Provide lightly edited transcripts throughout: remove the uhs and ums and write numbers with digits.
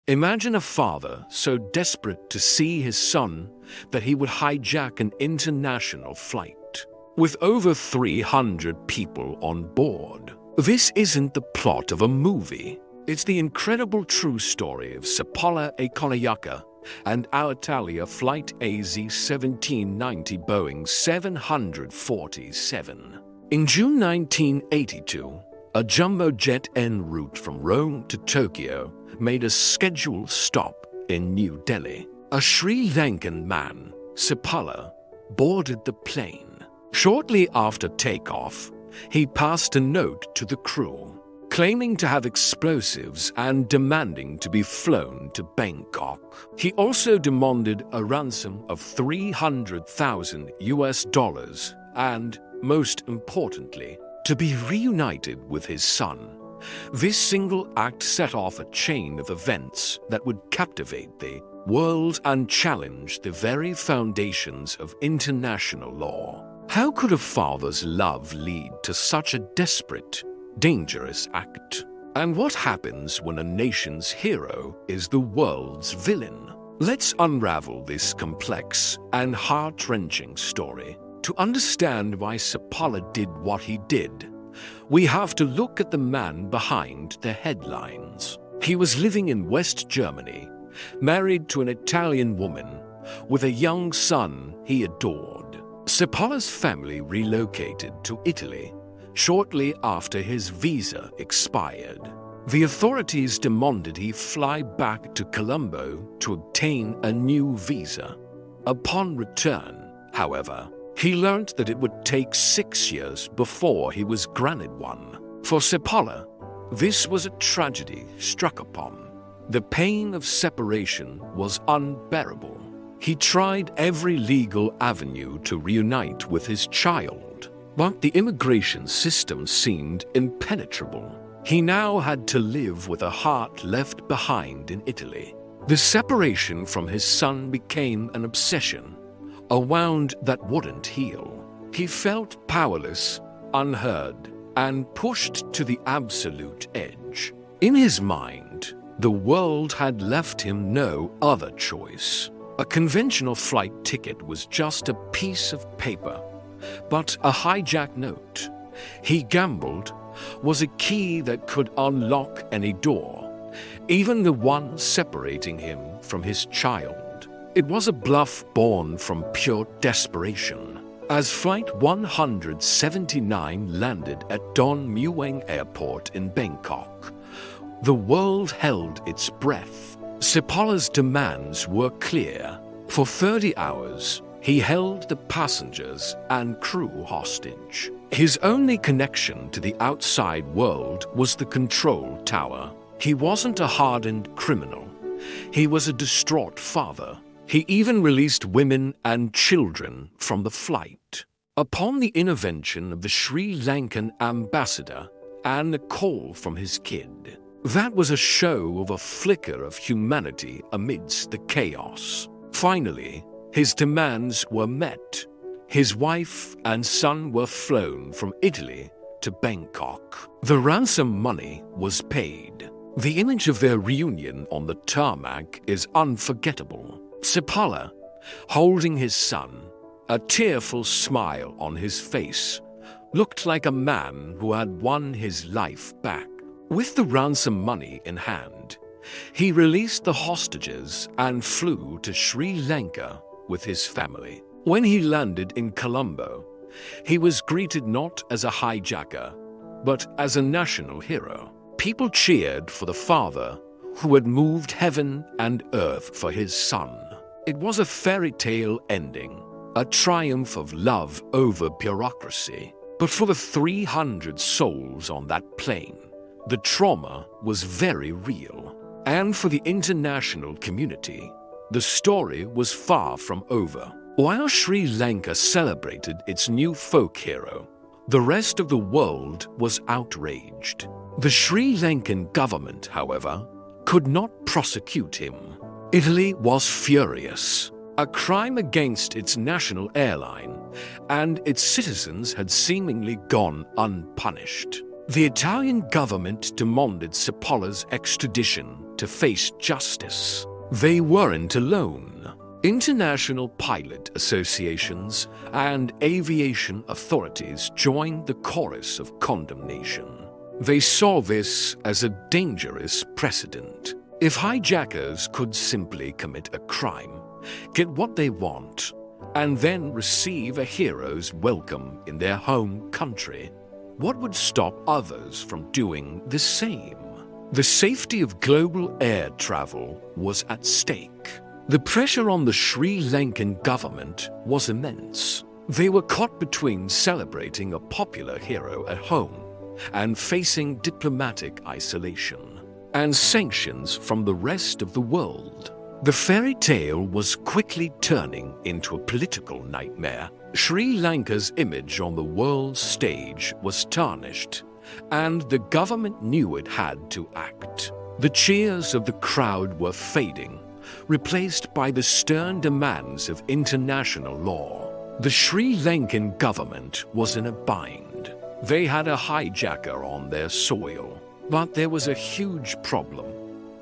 Imagine a father so desperate to see his son that he would hijack an international flight with over 300 people on board. This isn't the plot of a movie. It's the incredible true story of Sepala Ekanayake and Alitalia Flight AZ-1790 Boeing 747. In June 1982, a jumbo jet en route from Rome to Tokyo made a scheduled stop in New Delhi. A Sri Lankan man, Sepala, boarded the plane. Shortly after takeoff, he passed a note to the crew, claiming to have explosives and demanding to be flown to Bangkok. He also demanded a ransom of $300,000 and, most importantly, to be reunited with his son. This single act set off a chain of events that would captivate the world and challenge the very foundations of international law. How could a father's love lead to such a desperate, dangerous act? And what happens when a nation's hero is the world's villain? Let's unravel this complex and heart-wrenching story. To understand why Sepala did what he did, we have to look at the man behind the headlines. He was living in West Germany, married to an Italian woman, with a young son he adored. Sepala's family relocated to Italy shortly after his visa expired. The authorities demanded he fly back to Colombo to obtain a new visa. Upon return, however, he learned that it would take 6 years before he was granted one. For Sepala, this was a tragedy struck upon. The pain of separation was unbearable. He tried every legal avenue to reunite with his child, but the immigration system seemed impenetrable. He now had to live with a heart left behind in Italy. The separation from his son became an obsession, a wound that wouldn't heal. He felt powerless, unheard, and pushed to the absolute edge. In his mind, the world had left him no other choice. A conventional flight ticket was just a piece of paper, but a hijacked note, he gambled, was a key that could unlock any door, even the one separating him from his child. It was a bluff born from pure desperation. As Flight 179 landed at Don Mueang Airport in Bangkok, the world held its breath. Sepala's demands were clear. For 30 hours, he held the passengers and crew hostage. His only connection to the outside world was the control tower. He wasn't a hardened criminal. He was a distraught father. He even released women and children from the flight. Upon the intervention of the Sri Lankan ambassador and a call from his kid, that was a show of a flicker of humanity amidst the chaos. Finally, his demands were met. His wife and son were flown from Italy to Bangkok. The ransom money was paid. The image of their reunion on the tarmac is unforgettable. Sepala, holding his son, a tearful smile on his face, looked like a man who had won his life back. With the ransom money in hand, he released the hostages and flew to Sri Lanka with his family. When he landed in Colombo, he was greeted not as a hijacker, but as a national hero. People cheered for the father who had moved heaven and earth for his son. It was a fairy tale ending, a triumph of love over bureaucracy. But for the 300 souls on that plane, the trauma was very real. And for the international community, the story was far from over. While Sri Lanka celebrated its new folk hero, the rest of the world was outraged. The Sri Lankan government, however, could not prosecute him. Italy was furious. A crime against its national airline, and its citizens had seemingly gone unpunished. The Italian government demanded Sepala's extradition to face justice. They weren't alone. International pilot associations and aviation authorities joined the chorus of condemnation. They saw this as a dangerous precedent. If hijackers could simply commit a crime, get what they want, and then receive a hero's welcome in their home country, what would stop others from doing the same? The safety of global air travel was at stake. The pressure on the Sri Lankan government was immense. They were caught between celebrating a popular hero at home and facing diplomatic isolation and sanctions from the rest of the world. The fairy tale was quickly turning into a political nightmare. Sri Lanka's image on the world stage was tarnished, and the government knew it had to act. The cheers of the crowd were fading, replaced by the stern demands of international law. The Sri Lankan government was in a bind. They had a hijacker on their soil, but there was a huge problem.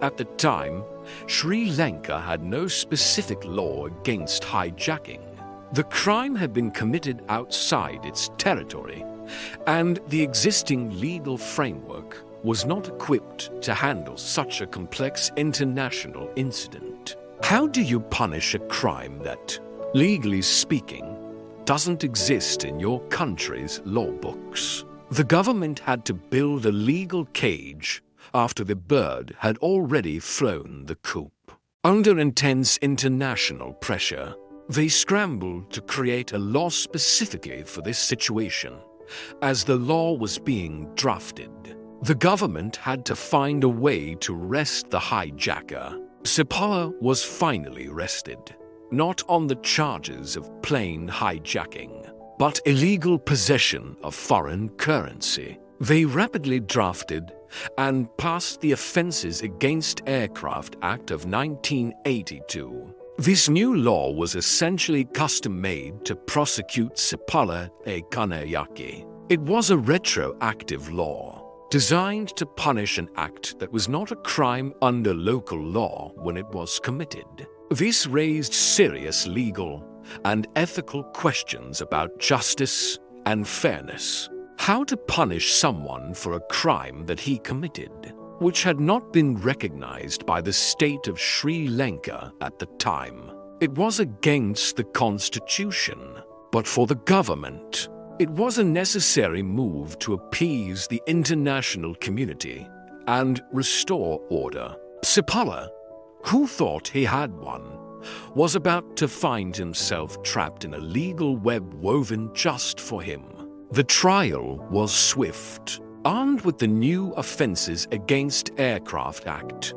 At the time, Sri Lanka had no specific law against hijacking. The crime had been committed outside its territory, and the existing legal framework was not equipped to handle such a complex international incident. How do you punish a crime that, legally speaking, doesn't exist in your country's law books? The government had to build a legal cage after the bird had already flown the coop. Under intense international pressure, they scrambled to create a law specifically for this situation. As the law was being drafted, the government had to find a way to arrest the hijacker. Sepala was finally arrested, not on the charges of plain hijacking, but illegal possession of foreign currency. They rapidly drafted and passed the Offences Against Aircraft Act of 1982. This new law was essentially custom-made to prosecute Sepala Ekanayake. It was a retroactive law, designed to punish an act that was not a crime under local law when it was committed. This raised serious legal and ethical questions about justice and fairness. How to punish someone for a crime that he committed, which had not been recognized by the state of Sri Lanka at the time. It was against the constitution, but for the government, it was a necessary move to appease the international community and restore order. Sepala, who thought he had one, was about to find himself trapped in a legal web woven just for him. The trial was swift. Armed with the new Offences Against Aircraft Act,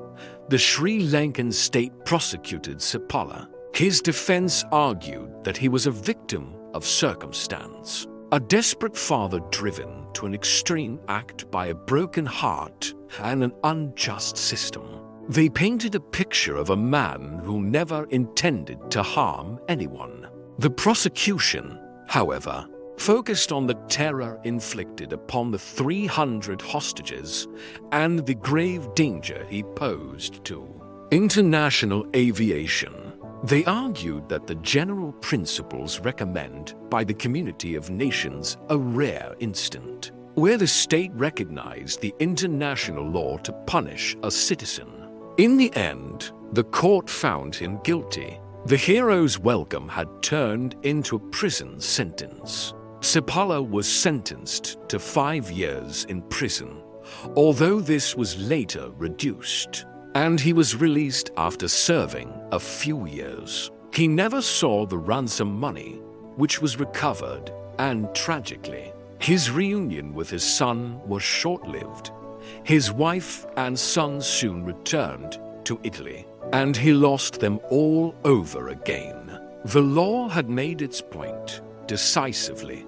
the Sri Lankan state prosecuted Sepala. His defense argued that he was a victim of circumstance, a desperate father driven to an extreme act by a broken heart and an unjust system. They painted a picture of a man who never intended to harm anyone. The prosecution, however, focused on the terror inflicted upon the 300 hostages and the grave danger he posed to international aviation. They argued that the general principles recommended by the community of nations a rare instance, where the state recognized the international law to punish a citizen. In the end, the court found him guilty. The hero's welcome had turned into a prison sentence. Sepala was sentenced to 5 years in prison, although this was later reduced, and he was released after serving a few years. He never saw the ransom money, which was recovered, and tragically, his reunion with his son was short-lived. His wife and son soon returned to Italy, and he lost them all over again. The law had made its point decisively.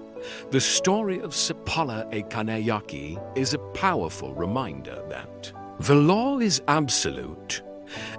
The story of Sepala Ekanayake is a powerful reminder that the law is absolute.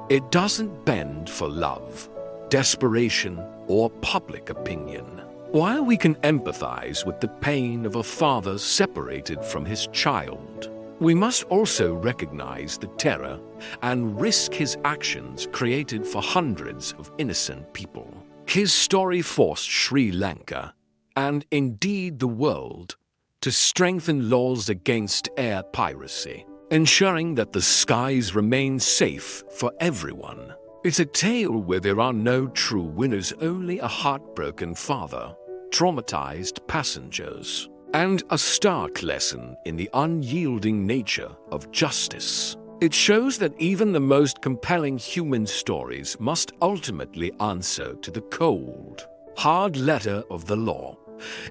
It doesn't bend for love, desperation, or public opinion. While we can empathize with the pain of a father separated from his child, We must also recognize the terror and risk his actions created for hundreds of innocent people. His story forced Sri Lanka, and indeed the world, to strengthen laws against air piracy, ensuring that the skies remain safe for everyone. It's a tale where there are no true winners, only a heartbroken father, traumatized passengers, and a stark lesson in the unyielding nature of justice. It shows that even the most compelling human stories must ultimately answer to the cold, hard letter of the law.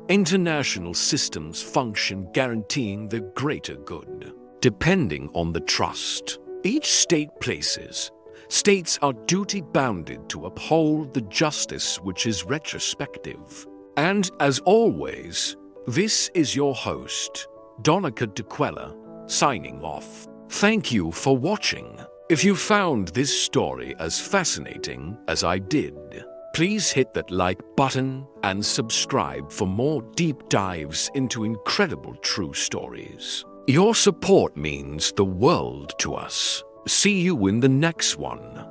International systems function guaranteeing the greater good, depending on the trust each state places. States are duty-bounded to uphold the justice which is retrospective. And as always, this is your host, Donica DeQuella, signing off. Thank you for watching. If you found this story as fascinating as I did, please hit that like button and subscribe for more deep dives into incredible true stories. Your support means the world to us. See you in the next one.